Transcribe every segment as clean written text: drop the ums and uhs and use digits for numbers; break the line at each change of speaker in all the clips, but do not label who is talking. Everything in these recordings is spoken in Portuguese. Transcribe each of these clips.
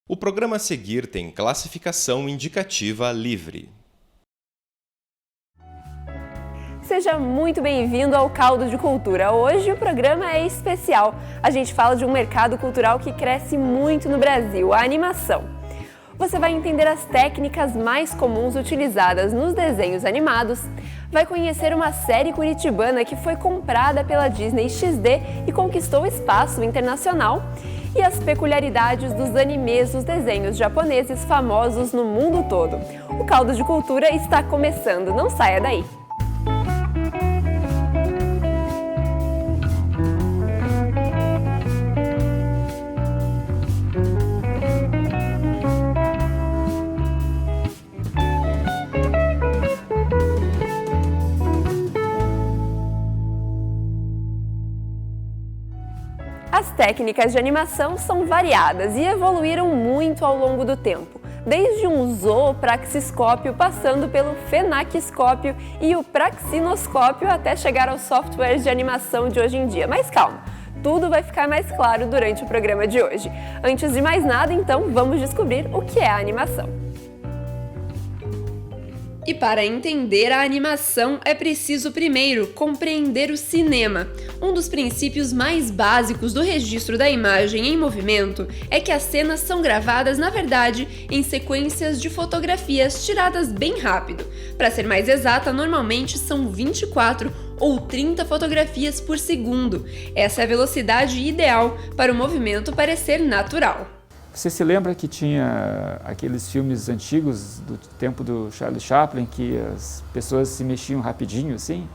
O programa a seguir tem classificação indicativa livre.
Seja muito bem-vindo ao Caldo de Cultura. Hoje o programa é especial. A gente fala de um mercado cultural que cresce muito no Brasil, a animação. Você vai entender as técnicas mais comuns utilizadas nos desenhos animados, vai conhecer uma série curitibana que foi comprada pela Disney XD e conquistou espaço internacional, e as peculiaridades dos animes dos desenhos japoneses famosos no mundo todo. O Caldo de Cultura está começando, não saia daí! As técnicas de animação são variadas e evoluíram muito ao longo do tempo, desde um zoopraxiscópio passando pelo fenaquiscópio e o praxinoscópio até chegar aos softwares de animação de hoje em dia. Mas calma, tudo vai ficar mais claro durante o programa de hoje. Antes de mais nada, então, vamos descobrir o que é a animação. E para entender a animação é preciso primeiro compreender o cinema. Um dos princípios mais básicos do registro da imagem em movimento é que as cenas são gravadas, na verdade, em sequências de fotografias tiradas bem rápido. Para ser mais exata, normalmente são 24 ou 30 fotografias por segundo. Essa é a velocidade ideal para o movimento parecer natural.
Você se lembra que tinha aqueles filmes antigos do tempo do Charlie Chaplin que as pessoas se mexiam rapidinho assim?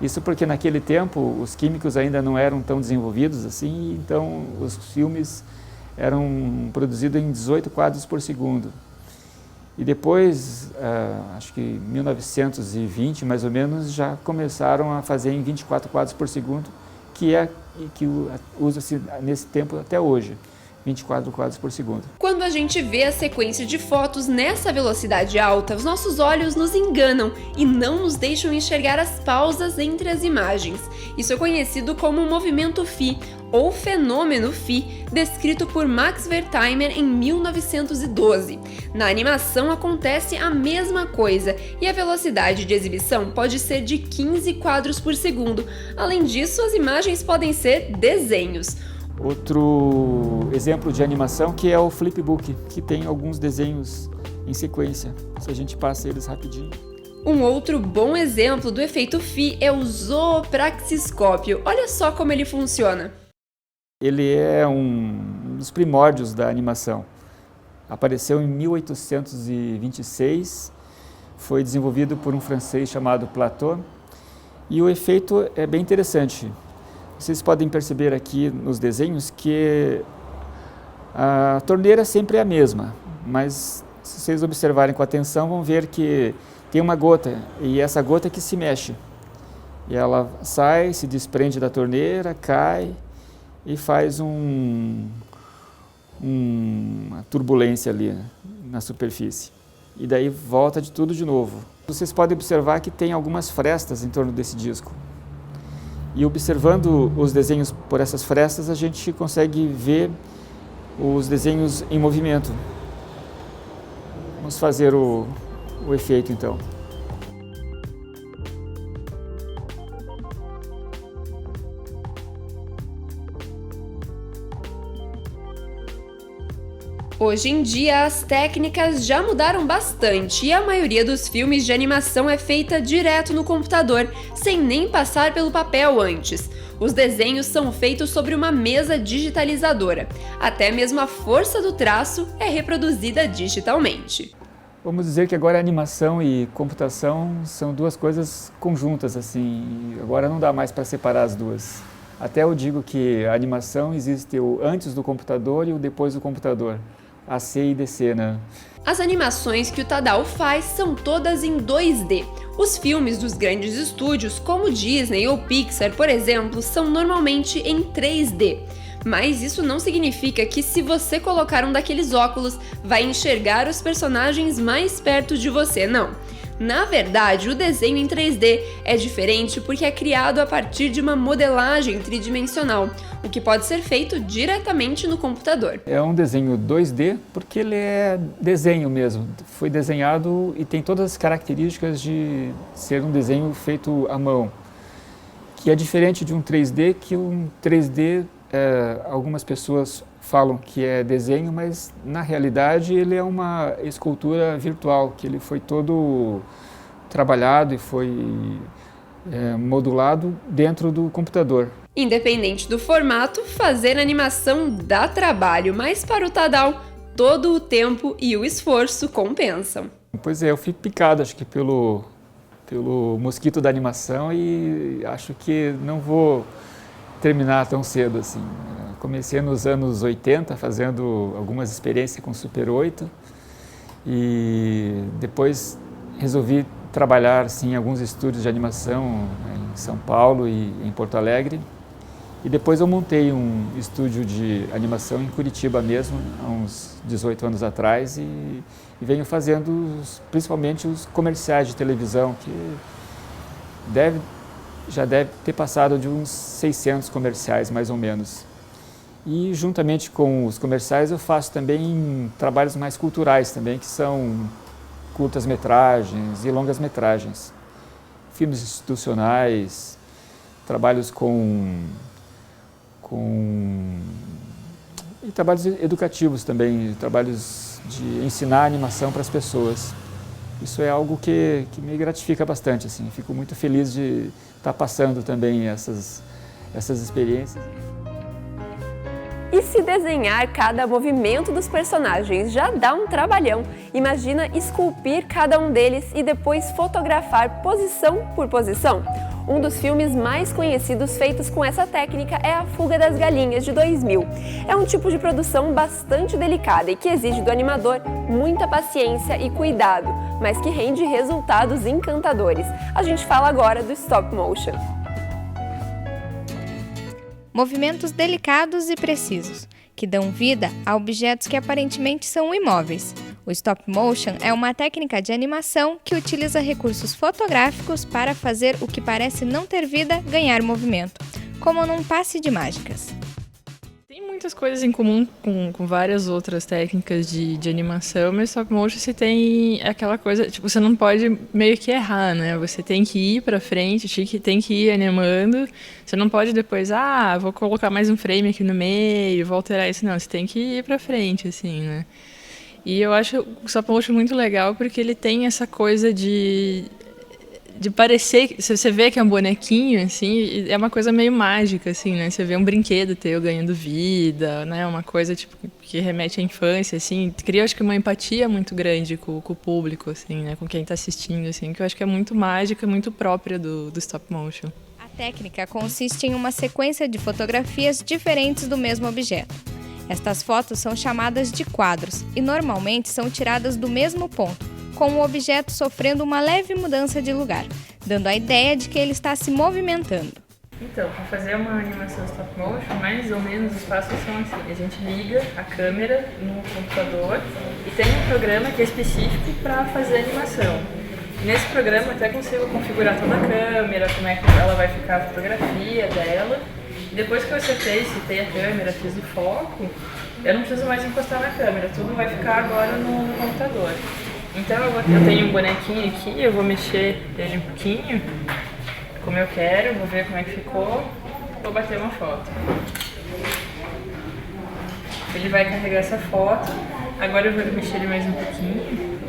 Isso porque naquele tempo os químicos ainda não eram tão desenvolvidos assim, então os filmes eram produzidos em 18 quadros por segundo. E depois, acho que em 1920 mais ou menos, já começaram a fazer em 24 quadros por segundo, que usa-se nesse tempo até hoje. 24 quadros por segundo.
Quando a gente vê a sequência de fotos nessa velocidade alta, os nossos olhos nos enganam e não nos deixam enxergar as pausas entre as imagens. Isso é conhecido como movimento Phi, ou fenômeno Phi, descrito por Max Wertheimer em 1912. Na animação acontece a mesma coisa e a velocidade de exibição pode ser de 15 quadros por segundo. Além disso, as imagens podem ser desenhos.
Outro exemplo de animação que é o flipbook, que tem alguns desenhos em sequência, se a gente passa eles rapidinho.
Um outro bom exemplo do efeito Phi é o zoopraxiscópio. Olha só como ele funciona.
Ele é um dos primórdios da animação. Apareceu em 1826, foi desenvolvido por um francês chamado Plateau, e o efeito é bem interessante. Vocês podem perceber aqui nos desenhos que a torneira sempre é a mesma, mas se vocês observarem com atenção vão ver que tem uma gota, e essa gota que se mexe. E ela sai, se desprende da torneira, cai e faz uma turbulência ali na superfície. E daí volta de tudo de novo. Vocês podem observar que tem algumas frestas em torno desse disco. E observando os desenhos por essas frestas, a gente consegue ver os desenhos em movimento. Vamos fazer o efeito então.
Hoje em dia, as técnicas já mudaram bastante e a maioria dos filmes de animação é feita direto no computador, sem nem passar pelo papel antes. Os desenhos são feitos sobre uma mesa digitalizadora. Até mesmo a força do traço é reproduzida digitalmente.
Vamos dizer que agora a animação e computação são duas coisas conjuntas, assim. Agora não dá mais para separar as duas. Até eu digo que a animação existe o antes do computador e o depois do computador. AC e DC, né?
As animações que o Tadao faz são todas em 2D. Os filmes dos grandes estúdios, como Disney ou Pixar, por exemplo, são normalmente em 3D. Mas isso não significa que se você colocar um daqueles óculos, vai enxergar os personagens mais perto de você, não. Na verdade, o desenho em 3D é diferente porque é criado a partir de uma modelagem tridimensional, o que pode ser feito diretamente no computador.
É um desenho 2D porque ele é desenho mesmo. Foi desenhado e tem todas as características de ser um desenho feito à mão, que é diferente de um 3D, que um 3D, algumas pessoas falam que é desenho, mas na realidade ele é uma escultura virtual, que ele foi todo trabalhado e foi modulado dentro do computador.
Independente do formato, fazer animação dá trabalho, mas para o Tadal, todo o tempo e o esforço compensam.
Pois é, eu fui picado, acho que pelo mosquito da animação, e acho que não vou terminar tão cedo assim. Comecei nos anos 80 fazendo algumas experiências com Super 8 e depois resolvi trabalhar assim, em alguns estúdios de animação em São Paulo e em Porto Alegre. E depois eu montei um estúdio de animação em Curitiba mesmo, há uns 18 anos atrás, e venho fazendo principalmente os comerciais de televisão, que já deve ter passado de uns 600 comerciais, mais ou menos. E juntamente com os comerciais eu faço também trabalhos mais culturais também, que são curtas-metragens e longas-metragens, filmes institucionais, trabalhos e trabalhos educativos também, trabalhos de ensinar animação para as pessoas. Isso é algo que me gratifica bastante, assim. Fico muito feliz de estar passando também essas experiências.
E se desenhar cada movimento dos personagens já dá um trabalhão, imagina esculpir cada um deles e depois fotografar posição por posição. Um dos filmes mais conhecidos feitos com essa técnica é A Fuga das Galinhas, de 2000. É um tipo de produção bastante delicada e que exige do animador muita paciência e cuidado, mas que rende resultados encantadores. A gente fala agora do stop motion.
Movimentos delicados e precisos, que dão vida a objetos que aparentemente são imóveis. O stop motion é uma técnica de animação que utiliza recursos fotográficos para fazer o que parece não ter vida ganhar movimento, como num passe de mágicas.
Tem muitas coisas em comum com várias outras técnicas de animação, mas stop motion você tem aquela coisa, tipo, você não pode meio que errar, né? Você tem que ir pra frente, tem que ir animando, você não pode depois, vou colocar mais um frame aqui no meio, vou alterar isso, não, você tem que ir pra frente, assim, né? E eu acho o stop motion muito legal porque ele tem essa coisa de parecer, se você vê que é um bonequinho, assim, é uma coisa meio mágica, assim, né? Você vê um brinquedo teu ganhando vida, né? Uma coisa, tipo, que remete à infância, assim. Cria, acho que, uma empatia muito grande com o público, assim, né? Com quem está assistindo, assim, que eu acho que é muito mágica, muito própria do stop motion.
A técnica consiste em uma sequência de fotografias diferentes do mesmo objeto. Estas fotos são chamadas de quadros e normalmente são tiradas do mesmo ponto, com o objeto sofrendo uma leve mudança de lugar, dando a ideia de que ele está se movimentando.
Então, para fazer uma animação stop motion, mais ou menos os passos são assim. A gente liga a câmera no computador e tem um programa que é específico para fazer animação. E nesse programa eu até consigo configurar toda a câmera, como é que ela vai ficar a fotografia dela. E depois que eu acertei, citei a câmera, fiz o foco, eu não preciso mais encostar na câmera, tudo vai ficar agora no computador. Então eu tenho um bonequinho aqui, eu vou mexer ele um pouquinho, como eu quero, vou ver como é que ficou, vou bater uma foto. Ele vai carregar essa foto, agora eu vou mexer ele mais um pouquinho.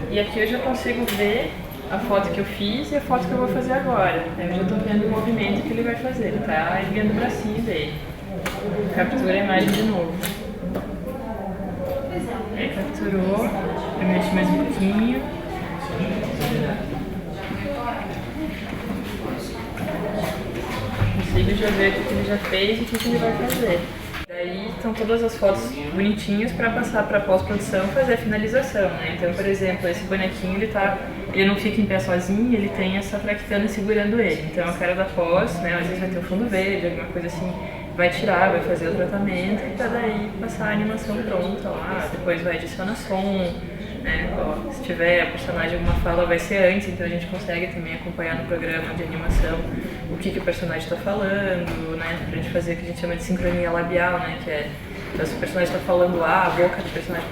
E aqui eu já consigo ver a foto que eu fiz e a foto que eu vou fazer agora. Eu já estou vendo o movimento que ele vai fazer, ele está erguendo o bracinho dele. Captura a imagem de novo. Aí capturou, eu mexo mais um pouquinho. Consigo já ver o que ele já fez e o que ele vai fazer. Daí estão todas as fotos bonitinhas para passar para a pós-produção fazer a finalização, né? Então, por exemplo, esse bonequinho ele não fica em pé sozinho, ele tem essa traquitana segurando ele. Então, a cara da pós, né? Às vezes vai ter um fundo verde, alguma coisa assim, vai tirar, vai fazer o tratamento e para daí passar a animação pronta lá. Depois vai adicionar som, né? Se tiver a personagem alguma fala vai ser antes, então a gente consegue também acompanhar no programa de animação o que o personagem está falando, né? Pra gente fazer o que a gente chama de sincronia labial, né? Que é, então se o personagem está falando A, a boca do personagem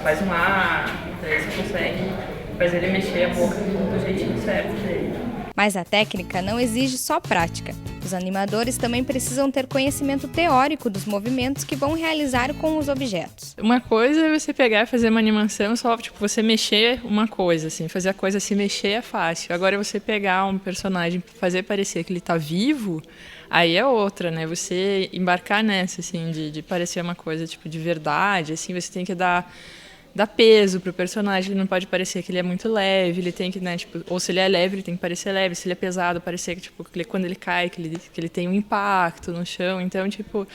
faz um A, daí você consegue fazer ele mexer a boca do jeitinho certo dele.
Mas a técnica não exige só prática. Os animadores também precisam ter conhecimento teórico dos movimentos que vão realizar com os objetos.
Uma coisa é você pegar e fazer uma animação só, tipo, você mexer uma coisa, assim, fazer a coisa se mexer é fácil. Agora você pegar um personagem, fazer parecer que ele está vivo, aí é outra, né? Você embarcar nessa, assim, de parecer uma coisa, tipo, de verdade, assim, você tem que dar peso pro personagem, ele não pode parecer que ele é muito leve, ele tem que, né, tipo, ou se ele é leve, ele tem que parecer leve, se ele é pesado, parecer que, tipo, quando ele cai, que ele tem um impacto no chão, então, tipo,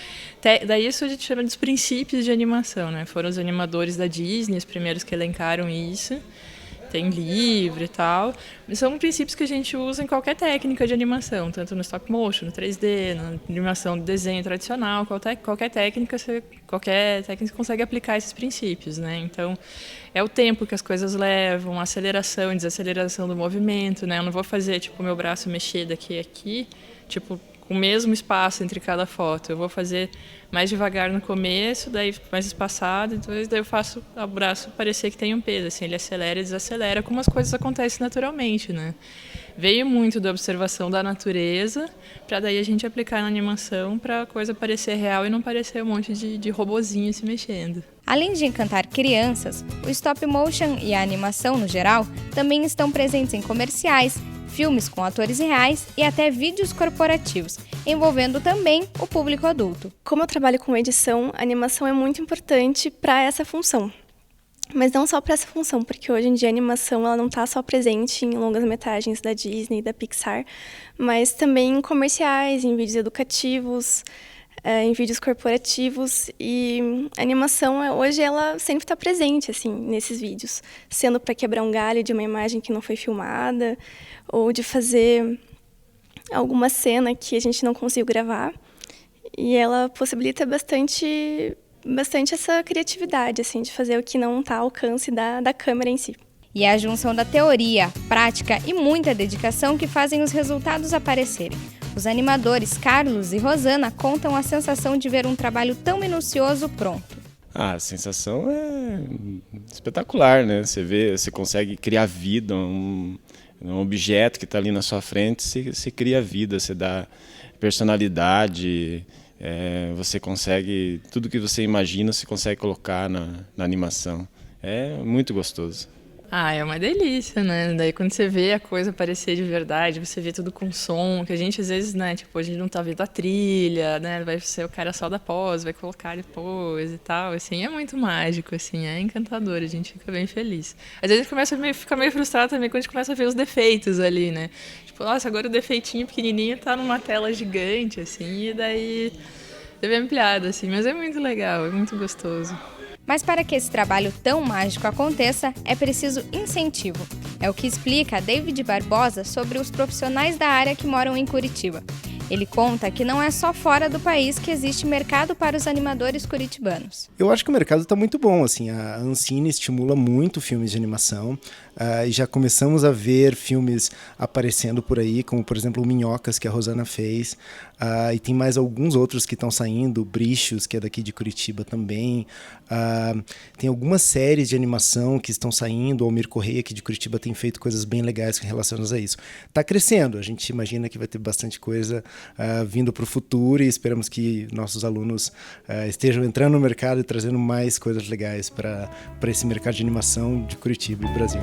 daí isso a gente chama dos princípios de animação, né, foram os animadores da Disney, os primeiros que elencaram isso, tem livro e tal, são princípios que a gente usa em qualquer técnica de animação, tanto no stop motion, no 3D, na animação de desenho tradicional, qualquer técnica você consegue aplicar esses princípios, né? Então, é o tempo que as coisas levam, a aceleração e desaceleração do movimento, né? Eu não vou fazer, tipo, o meu braço mexer daqui a aqui, tipo, com o mesmo espaço entre cada foto. Eu vou fazer mais devagar no começo, daí mais espaçado, depois daí eu faço o braço parecer que tem um peso, assim, ele acelera e desacelera, como as coisas acontecem naturalmente, né? Veio muito da observação da natureza, para daí a gente aplicar na animação para a coisa parecer real e não parecer um monte de robozinho se mexendo.
Além de encantar crianças, o stop motion e a animação no geral também estão presentes em comerciais, filmes com atores reais e até vídeos corporativos, envolvendo também o público adulto.
Como eu trabalho com edição, a animação é muito importante para essa função. Mas não só para essa função, porque hoje em dia a animação ela não está só presente em longas-metragens da Disney e da Pixar, mas também em comerciais, em vídeos educativos, em vídeos corporativos, e a animação hoje ela sempre está presente assim nesses vídeos, sendo para quebrar um galho de uma imagem que não foi filmada ou de fazer alguma cena que a gente não conseguiu gravar, e ela possibilita bastante essa criatividade assim de fazer o que não está ao alcance da câmera em si.
E é a junção da teoria, prática e muita dedicação que fazem os resultados aparecerem. Os animadores Carlos e Rosana contam a sensação de ver um trabalho tão minucioso pronto.
A sensação é espetacular, né? Você consegue criar vida, um objeto que está ali na sua frente, você cria vida, você dá personalidade, você consegue, tudo que você imagina, você consegue colocar na animação. É muito gostoso.
É uma delícia, né? Daí quando você vê a coisa parecer de verdade, você vê tudo com som, que a gente às vezes, né, tipo, a gente não tá vendo a trilha, né? Vai ser o cara só da pós, vai colocar depois e tal, assim, é muito mágico, assim, é encantador, a gente fica bem feliz. Às vezes a gente fica meio frustrado também quando a gente começa a ver os defeitos ali, né? Tipo, nossa, agora o defeitinho pequenininho tá numa tela gigante, assim, e daí deve ampliado, assim, mas é muito legal, é muito gostoso.
Mas para que esse trabalho tão mágico aconteça, é preciso incentivo. É o que explica David Barbosa sobre os profissionais da área que moram em Curitiba. Ele conta que não é só fora do país que existe mercado para os animadores curitibanos.
Eu acho que o mercado está muito bom, assim, a Ancine estimula muito filmes de animação, e já começamos a ver filmes aparecendo por aí, como por exemplo o Minhocas, que a Rosana fez, e tem mais alguns outros que estão saindo, Brichos, que é daqui de Curitiba também, tem algumas séries de animação que estão saindo, o Almir Correia aqui de Curitiba tem feito coisas bem legais relacionadas a isso. Está crescendo, a gente imagina que vai ter bastante coisa vindo para o futuro, e esperamos que nossos alunos estejam entrando no mercado e trazendo mais coisas legais para esse mercado de animação de Curitiba e Brasil.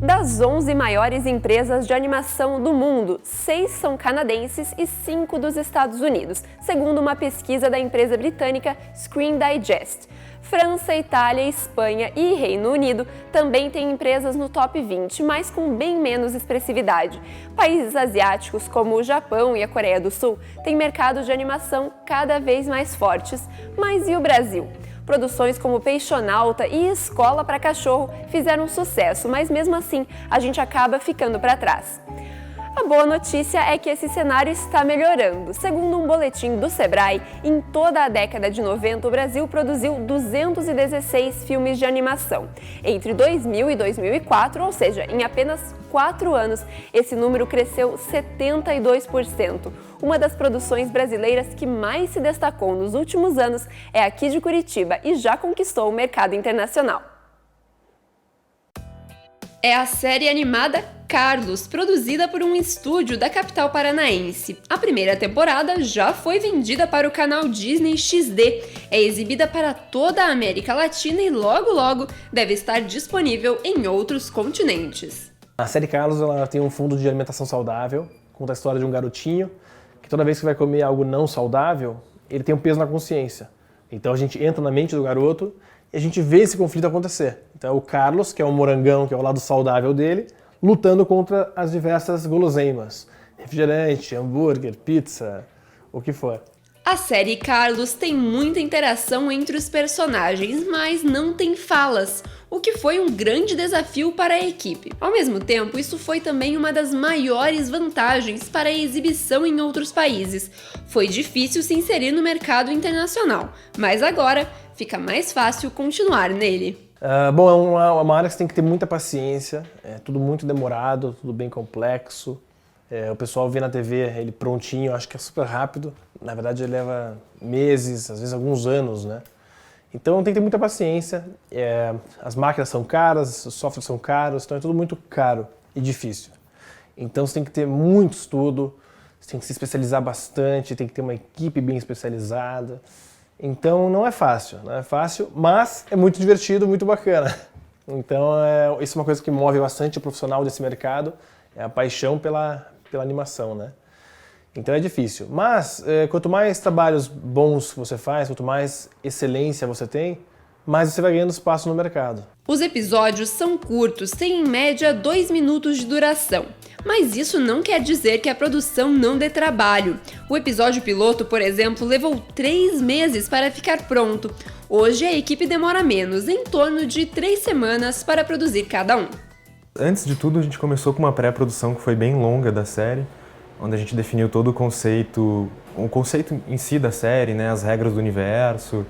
Das 11 maiores empresas de animação do mundo, 6 são canadenses e 5 dos Estados Unidos, segundo uma pesquisa da empresa britânica Screen Digest. França, Itália, Espanha e Reino Unido também têm empresas no top 20, mas com bem menos expressividade. Países asiáticos como o Japão e a Coreia do Sul têm mercados de animação cada vez mais fortes. Mas e o Brasil? Produções como Peixonauta e Escola para Cachorro fizeram sucesso, mas mesmo assim a gente acaba ficando para trás. A boa notícia é que esse cenário está melhorando. Segundo um boletim do Sebrae, em toda a década de 90, o Brasil produziu 216 filmes de animação. Entre 2000 e 2004, ou seja, em apenas 4 anos, esse número cresceu 72%. Uma das produções brasileiras que mais se destacou nos últimos anos é aqui de Curitiba e já conquistou o mercado internacional. É a série animada Carlos, produzida por um estúdio da capital paranaense. A primeira temporada já foi vendida para o canal Disney XD. É exibida para toda a América Latina e logo deve estar disponível em outros continentes.
A série Carlos ela tem um fundo de alimentação saudável, conta a história de um garotinho que toda vez que vai comer algo não saudável, ele tem um peso na consciência. Então a gente entra na mente do garoto e a gente vê esse conflito acontecer. Então é o Carlos, que é um morangão, que é o lado saudável dele, lutando contra as diversas guloseimas. Refrigerante, hambúrguer, pizza, o que for.
A série Carlos tem muita interação entre os personagens, mas não tem falas, o que foi um grande desafio para a equipe. Ao mesmo tempo, isso foi também uma das maiores vantagens para a exibição em outros países. Foi difícil se inserir no mercado internacional, mas agora fica mais fácil continuar nele.
Bom, é uma área que você tem que ter muita paciência, é tudo muito demorado, tudo bem complexo. O pessoal vê na TV ele prontinho, acho que é super rápido. Na verdade, ele leva meses, às vezes alguns anos, né? Então tem que ter muita paciência. As máquinas são caras, os softwares são caros, então é tudo muito caro e difícil. Então você tem que ter muito estudo, você tem que se especializar bastante, tem que ter uma equipe bem especializada. Então não é fácil, mas é muito divertido, muito bacana. Então isso é uma coisa que move bastante o profissional desse mercado, é a paixão pela animação, né? Então é difícil, mas quanto mais trabalhos bons você faz, quanto mais excelência você tem, mais você vai ganhando espaço no mercado.
Os episódios são curtos, têm em média 2 minutos de duração. Mas isso não quer dizer que a produção não dê trabalho. O episódio piloto, por exemplo, levou 3 meses para ficar pronto. Hoje a equipe demora menos, em torno de 3 semanas para produzir cada um.
Antes de tudo, a gente começou com uma pré-produção que foi bem longa da série, onde a gente definiu todo o conceito em si da série, né, as regras do universo.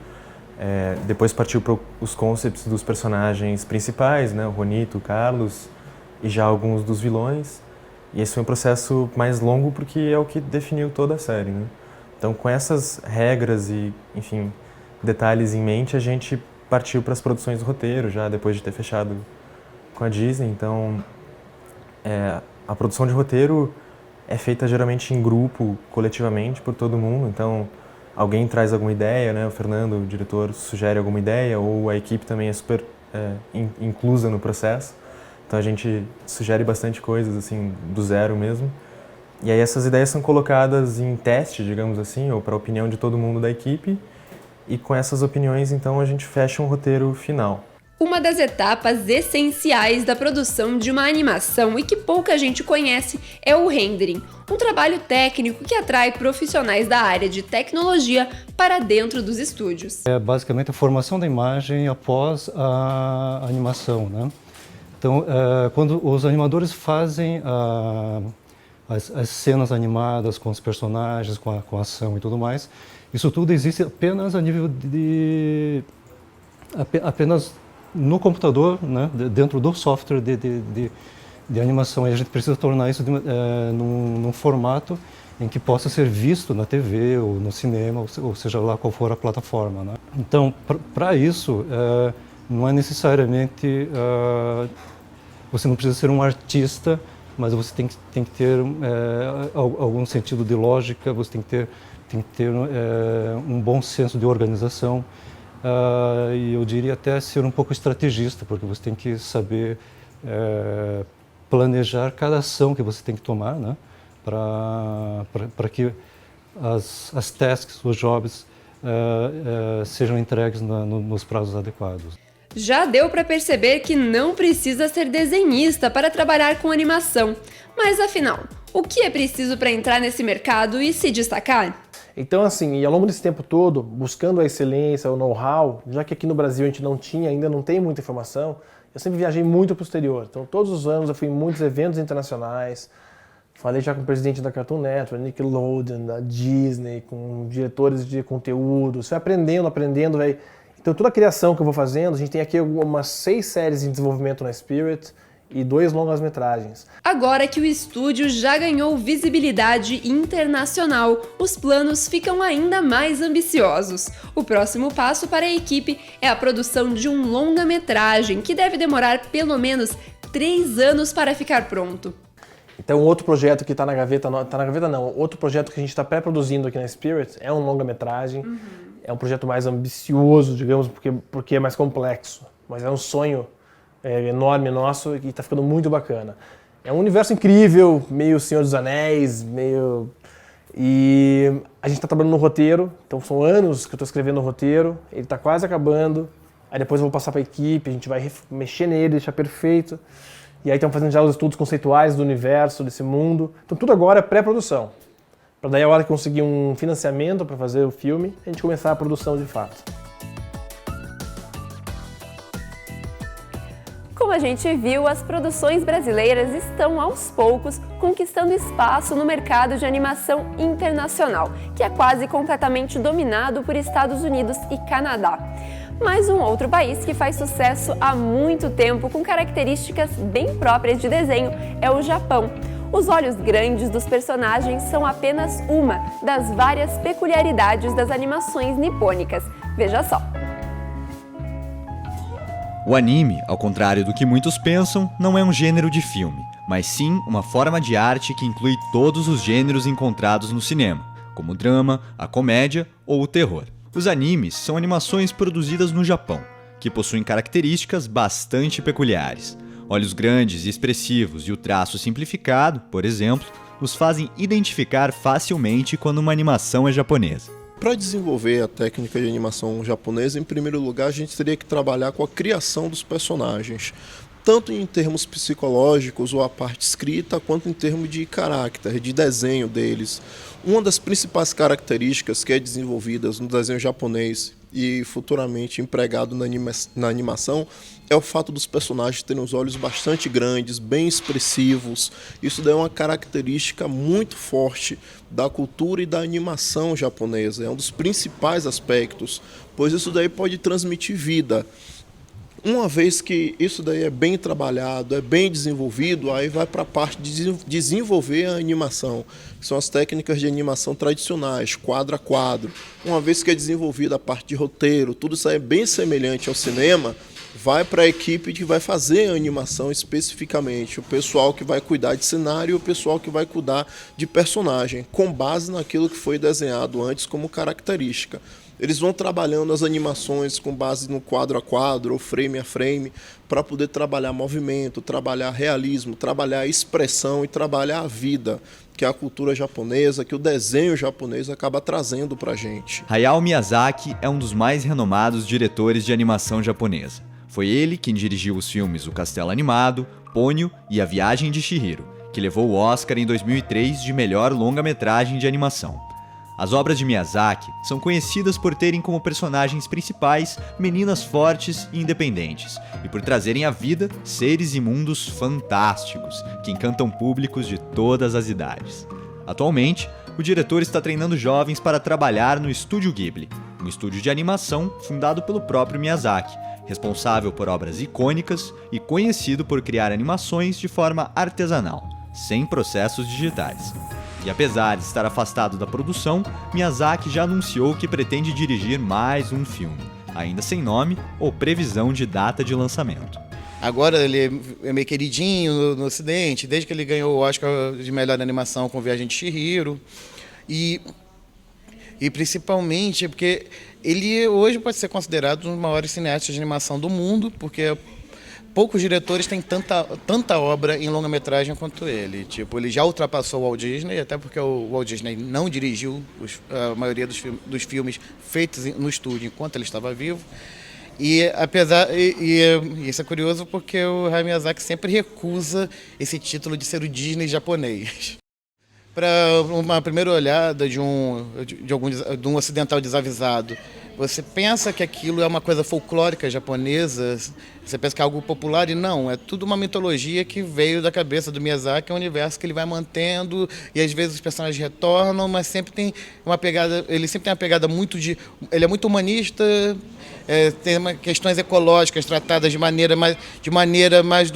Depois partiu para os concepts dos personagens principais, né, o Ronito, o Carlos e já alguns dos vilões. E esse foi um processo mais longo porque é o que definiu toda a série, né? Então, com essas regras e, enfim, detalhes em mente, a gente partiu para as produções do roteiro, já depois de ter fechado com a Disney. Então, a produção de roteiro é feita geralmente em grupo, coletivamente, por todo mundo. Então, alguém traz alguma ideia, né? O Fernando, o diretor, sugere alguma ideia, ou a equipe também é super inclusa no processo. Então a gente sugere bastante coisas, assim, do zero mesmo. E aí essas ideias são colocadas em teste, digamos assim, ou para a opinião de todo mundo da equipe. E com essas opiniões, então, a gente fecha um roteiro final.
Uma das etapas essenciais da produção de uma animação e que pouca gente conhece é o rendering, um trabalho técnico que atrai profissionais da área de tecnologia para dentro dos estúdios.
É basicamente a formação da imagem após a animação, né? Então, quando os animadores fazem as cenas animadas com os personagens, com a ação e tudo mais, isso tudo existe apenas a nível apenas no computador, né, dentro do software de animação. E a gente precisa tornar isso num formato em que possa ser visto na TV ou no cinema, ou seja lá qual for a plataforma, né? Então, para isso, não é necessariamente... Você não precisa ser um artista, mas você tem que ter algum sentido de lógica, você tem que ter um bom senso de organização, e eu diria até ser um pouco estrategista, porque você tem que saber planejar cada ação que você tem que tomar, né, para que as tasks, os jobs sejam entregues nos prazos adequados.
Já deu para perceber que não precisa ser desenhista para trabalhar com animação. Mas afinal, o que é preciso para entrar nesse mercado e se destacar?
Então, assim, e ao longo desse tempo todo, buscando a excelência, o know-how, já que aqui no Brasil a gente não tinha, ainda não tem muita informação, eu sempre viajei muito para o exterior. Então, todos os anos eu fui em muitos eventos internacionais, falei já com o presidente da Cartoon Network, Nickelodeon, da Disney, com diretores de conteúdo, você vai aprendendo, vai... Então, toda a criação que eu vou fazendo, a gente tem aqui umas 6 séries em desenvolvimento na Spirit e 2 longas-metragens.
Agora que o estúdio já ganhou visibilidade internacional, os planos ficam ainda mais ambiciosos. O próximo passo para a equipe é a produção de um longa-metragem, que deve demorar pelo menos 3 anos para ficar pronto.
Então, outro projeto que está na gaveta, outro projeto que a gente está pré-produzindo aqui na Spirit é um longa-metragem. É um projeto mais ambicioso, digamos, porque é mais complexo, mas é um sonho enorme nosso e está ficando muito bacana. É um universo incrível, meio Senhor dos Anéis, meio... E a gente está trabalhando no roteiro, então são anos que eu estou escrevendo o roteiro, ele está quase acabando, aí depois eu vou passar para a equipe, a gente vai mexer nele, deixar perfeito, e aí estamos fazendo já os estudos conceituais do universo, desse mundo, então tudo agora é pré-produção, para daí a hora que conseguir um financiamento para fazer o filme, a gente começar a produção de fato.
Como a gente viu, as produções brasileiras estão aos poucos conquistando espaço no mercado de animação internacional, que é quase completamente dominado por Estados Unidos e Canadá. Mas um outro país que faz sucesso há muito tempo com características bem próprias de desenho é o Japão. Os olhos grandes dos personagens são apenas uma das várias peculiaridades das animações nipônicas. Veja só.
O anime, ao contrário do que muitos pensam, não é um gênero de filme, mas sim uma forma de arte que inclui todos os gêneros encontrados no cinema, como o drama, a comédia ou o terror. Os animes são animações produzidas no Japão, que possuem características bastante peculiares. Olhos grandes e expressivos e o traço simplificado, por exemplo, os fazem identificar facilmente quando uma animação é japonesa.
Para desenvolver a técnica de animação japonesa, em primeiro lugar, a gente teria que trabalhar com a criação dos personagens, tanto em termos psicológicos ou a parte escrita, quanto em termos de caráter, de desenho deles. Uma das principais características que é desenvolvida no desenho japonês e futuramente empregado na animação é o fato dos personagens terem os olhos bastante grandes, bem expressivos. Isso daí é uma característica muito forte da cultura e da animação japonesa. É um dos principais aspectos, pois isso daí pode transmitir vida. Uma vez que isso daí é bem trabalhado, é bem desenvolvido, aí vai para a parte de desenvolver a animação, que são as técnicas de animação tradicionais, quadro a quadro. Uma vez que é desenvolvida a parte de roteiro, tudo isso aí é bem semelhante ao cinema, vai para a equipe que vai fazer a animação especificamente, o pessoal que vai cuidar de cenário e o pessoal que vai cuidar de personagem, com base naquilo que foi desenhado antes como característica. Eles vão trabalhando as animações com base no quadro a quadro ou frame a frame para poder trabalhar movimento, trabalhar realismo, trabalhar a expressão e trabalhar a vida, que é a cultura japonesa, que o desenho japonês acaba trazendo para a gente.
Hayao Miyazaki é um dos mais renomados diretores de animação japonesa. Foi ele quem dirigiu os filmes O Castelo Animado, Ponyo e A Viagem de Chihiro, que levou o Oscar em 2003 de melhor longa-metragem de animação. As obras de Miyazaki são conhecidas por terem como personagens principais meninas fortes e independentes, e por trazerem à vida seres e mundos fantásticos que encantam públicos de todas as idades. Atualmente, o diretor está treinando jovens para trabalhar no Estúdio Ghibli, um estúdio de animação fundado pelo próprio Miyazaki, responsável por obras icônicas e conhecido por criar animações de forma artesanal, sem processos digitais. E apesar de estar afastado da produção, Miyazaki já anunciou que pretende dirigir mais um filme, ainda sem nome ou previsão de data de lançamento.
Agora ele é meio queridinho no Ocidente, desde que ele ganhou o Oscar de melhor animação com Viagem de Chihiro. E principalmente porque ele hoje pode ser considerado um dos maiores cineastas de animação do mundo, porque poucos diretores têm tanta obra em longa-metragem quanto ele. Tipo, ele já ultrapassou o Walt Disney, até porque o Walt Disney não dirigiu a maioria dos filmes feitos no estúdio enquanto ele estava vivo. E isso é curioso porque o Hayao Miyazaki sempre recusa esse título de ser o Disney japonês. Para uma primeira olhada de um ocidental desavisado, você pensa que aquilo é uma coisa folclórica japonesa, você pensa que é algo popular, e não, é tudo uma mitologia que veio da cabeça do Miyazaki, é um universo que ele vai mantendo, e às vezes os personagens retornam, mas sempre tem uma pegada, ele sempre tem uma pegada ele é muito humanista, tem questões ecológicas tratadas de maneira mais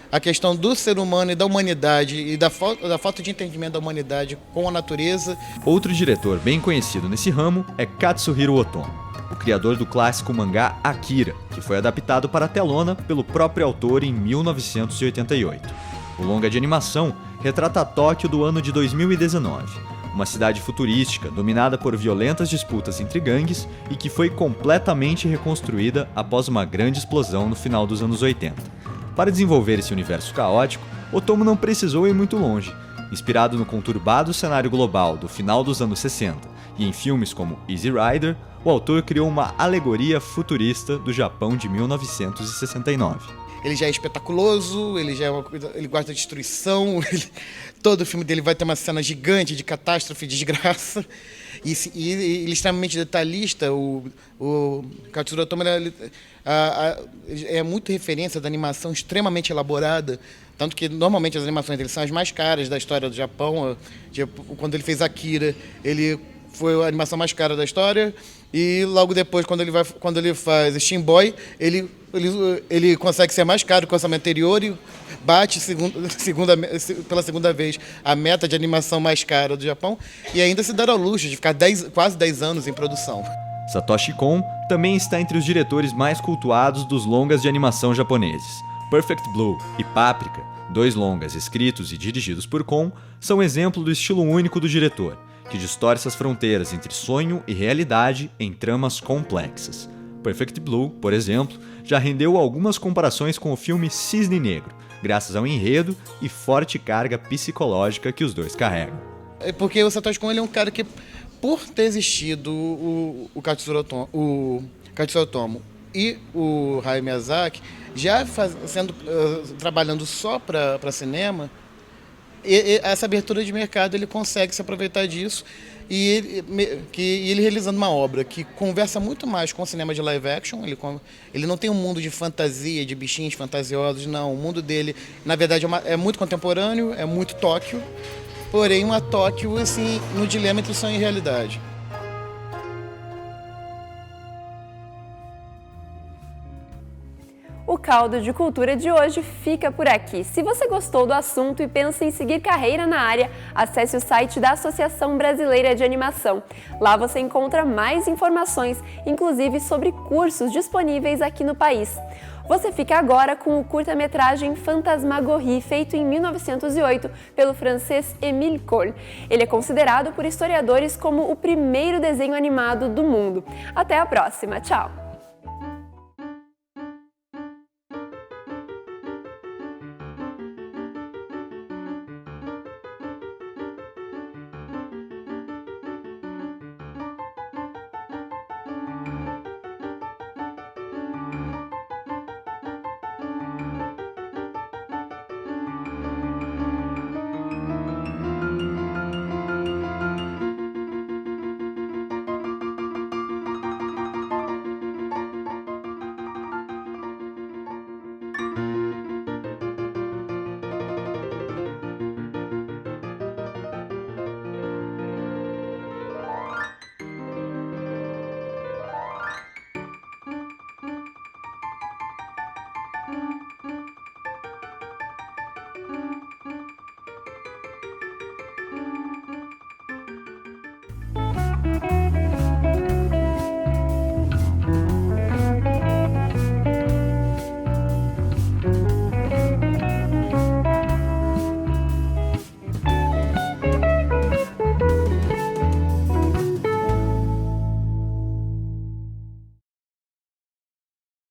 a questão do ser humano e da humanidade e da falta de entendimento da humanidade com a natureza.
Outro diretor bem conhecido nesse ramo é Katsuhiro Otomo, o criador do clássico mangá Akira, que foi adaptado para a telona pelo próprio autor em 1988. O longa de animação retrata Tóquio do ano de 2019, uma cidade futurística dominada por violentas disputas entre gangues e que foi completamente reconstruída após uma grande explosão no final dos anos 80. Para desenvolver esse universo caótico, Otomo não precisou ir muito longe. Inspirado no conturbado cenário global do final dos anos 60 e em filmes como Easy Rider, o autor criou uma alegoria futurista do Japão de 1969.
Ele já é espetaculoso, ele gosta de destruição, todo filme dele vai ter uma cena gigante de catástrofe, de desgraça. E ele é extremamente detalhista. O Katsuhiro Otomo é muito referência da animação extremamente elaborada, tanto que normalmente as animações dele são as mais caras da história do Japão. Quando ele fez Akira, ele foi a animação mais cara da história, e logo depois, quando ele faz Steam Boy, ele consegue ser mais caro que o orçamento anterior e bate pela segunda vez a meta de animação mais cara do Japão, e ainda se dar ao luxo de ficar quase 10 anos em produção.
Satoshi Kon também está entre os diretores mais cultuados dos longas de animação japoneses. Perfect Blue e Paprika, 2 longas escritos e dirigidos por Kon, são exemplo do estilo único do diretor, que distorce as fronteiras entre sonho e realidade em tramas complexas. Perfect Blue, por exemplo, já rendeu algumas comparações com o filme Cisne Negro, graças ao enredo e forte carga psicológica que os dois carregam.
É porque o Satoshi Kon ele é um cara que, por ter existido o Katsuhiro Otomo e o Hayao Miyazaki, já trabalhando só para cinema, essa abertura de mercado ele consegue se aproveitar disso, e ele realizando uma obra que conversa muito mais com o cinema de live action. Ele não tem um mundo de fantasia, de bichinhos fantasiosos, não. O mundo dele, na verdade, é muito contemporâneo, é muito Tóquio, porém uma Tóquio assim, no dilema entre sonho e realidade.
O Caldo de Cultura de hoje fica por aqui. Se você gostou do assunto e pensa em seguir carreira na área, acesse o site da Associação Brasileira de Animação. Lá você encontra mais informações, inclusive sobre cursos disponíveis aqui no país. Você fica agora com o curta-metragem Fantasmagorie, feito em 1908 pelo francês Émile Cohl. Ele é considerado por historiadores como o primeiro desenho animado do mundo. Até a próxima, tchau!